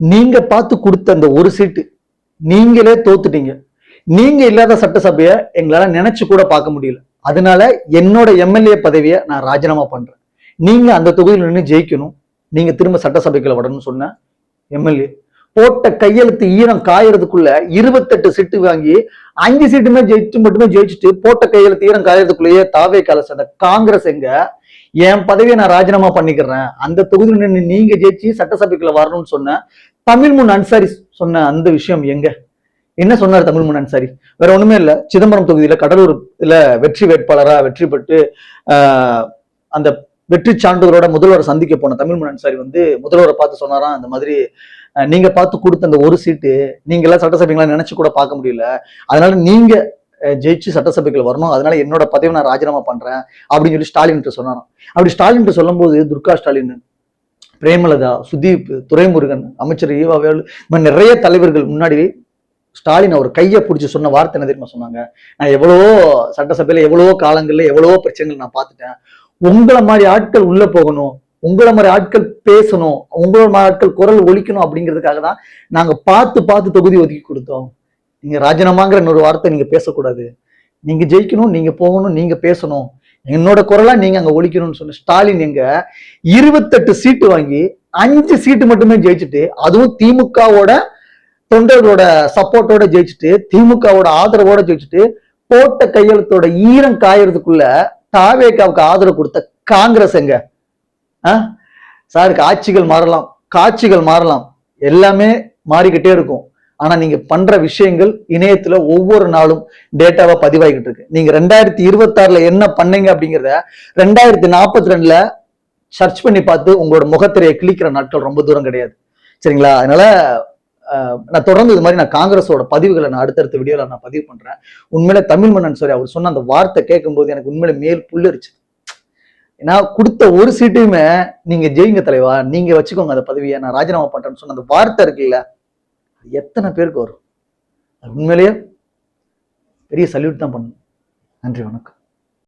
நீங்க பார்த்து கொடுத்த அந்த ஒரு சீட்டு நீங்களே தோத்துட்டீங்க. நீங்க இல்லாத சட்டசபையை எங்களால நினைச்சு கூட பார்க்க முடியல. அதனால என்னோட எம்எல்ஏ பதவியை நான் ராஜினாமா பண்றேன். நீங்க அந்த தொகுதியில் நின்று ஜெயிக்கணும், நீங்க திரும்ப சட்டசபைக்குள்ள வரணும்னு சொன்ன எம்எல்ஏ போட்ட கையெழுத்து ஈரம் காயறதுக்குள்ள 28 சீட்டு வாங்கி 5 சீட்டுமே மட்டுமே ஜெயிச்சுட்டு போட்ட கையெழுத்து ஈரம் காயறதுக்குள்ளேயே தாவே கால சேர்ந்த காங்கிரஸ் எங்க என் பதவியை நான் ராஜினாமா பண்ணிக்கிறேன், அந்த தொகுதியில் நின்று நீங்க ஜெயிச்சு சட்டசபைக்குள்ள வரணும்னு சொன்ன தமிழ்முன் அன்சாரி சொன்ன அந்த விஷயம் எங்க? என்ன சொன்னார் தமிழ்முன் அன்சாரி? வேற ஒண்ணுமே இல்ல, சிதம்பரம் தொகுதியில கடலூர்ல வெற்றி வேட்பாளரா வெற்றி பெற்று அந்த வெற்றி சான்றிதழோட முதல்வரை சந்திக்க போன தமிழ்முன் அன்சாரி முதல்வரை பார்த்து சொன்னாராம், அந்த மாதிரி நீங்க பார்த்து கொடுத்த அந்த ஒரு சீட்டு நீங்க எல்லாம் சட்டசபைகளா நினைச்சு கூட பார்க்க முடியல, அதனால நீங்க ஜெயிச்சு சட்டசபைகள் வரணும், அதனால என்னோட பதவி நான் ராஜினாமா பண்றேன் அப்படின்னு சொல்லி ஸ்டாலின் சொன்னாராம். அப்படி ஸ்டாலின் சொல்லும் போது துர்கா ஸ்டாலின், பிரேமலதா, சுதீப், துரைமுருகன், அமைச்சர் ஈவாவேலு, நிறைய தலைவர்கள் முன்னாடி ஸ்டாலின் அவர் கையை பிடிச்சி சொன்ன வார்த்தை என்ன தெரியுமா சொன்னாங்க? நான் எவ்வளவோ சட்டசபையில எவ்வளவோ காலங்கள்ல எவ்வளவோ பிரச்சனைகள் நான் பார்த்துட்டேன், உங்களை மாதிரி ஆட்கள் உள்ள போகணும், உங்களை மாதிரி ஆட்கள் பேசணும், உங்களோட மாதிரி ஆட்கள் குரல் ஒலிக்கணும் அப்படிங்கிறதுக்காக தான் நாங்க பார்த்து தொகுதி ஒதுக்கி கொடுத்தோம். நீங்க ராஜினாமாங்கிற இன்னொரு வார்த்தை நீங்க பேசக்கூடாது, நீங்க ஜெயிக்கணும், நீங்க போகணும், நீங்க பேசணும், என்னோட குரலா நீங்க அங்க ஒழிக்கணும்னு சொன்ன ஸ்டாலின் எங்க 28 சீட்டு வாங்கி 5 சீட்டு மட்டுமே ஜெயிச்சுட்டு, அதுவும் திமுகவோட தொண்டர்களோட சப்போர்ட்டோட ஜெயிச்சுட்டு, திமுகவோட ஆதரவோட ஜெயிச்சுட்டு, போட்ட கையெழுத்தோட ஈரம் காயறதுக்குள்ள தாவேகாவுக்கு ஆதரவு கொடுத்த காங்கிரஸ் எங்க? சார், காட்சிகள் மாறலாம், எல்லாமே மாறிக்கிட்டே இருக்கும். ஆனா நீங்க பண்ற விஷயங்கள் இணையத்துல ஒவ்வொரு நாளும் டேட்டாவா பதிவாகிட்டு இருக்கு. நீங்க 2026 என்ன பண்ணீங்க அப்படிங்கிறத 2042 சர்ச் பண்ணி பார்த்து உங்களோட முகத்திரையை கிளிக்கிற நாட்கள் ரொம்ப தூரம் கிடையாது. சரிங்களா? அதனால நான் தொடர்ந்து இது மாதிரி நான் காங்கிரஸோட பதிவுகளை நான் அடுத்தடுத்த வீடியோல நான் பதிவு பண்றேன். உண்மையில தமிழ்முன் அன்சாரி அவர் சொன்ன அந்த வார்த்தை கேட்கும்போது எனக்கு உண்மையில மேல் புல்லரிச்சு. ஏன்னா கொடுத்த ஒரு சீட்டையுமே நீங்க ஜெயிங்க தலைவா, நீங்க வச்சுக்கோங்க அந்த பதவியை, நான் ராஜினாமா பண்றேன்னு சொன்ன அந்த வார்த்தை இருக்குல்ல, எத்தனை பேருக்கு வரும்? உண்மையிலேயே பெரிய சல்யூட் தான் பண்ணணும். நன்றி, வணக்கம்.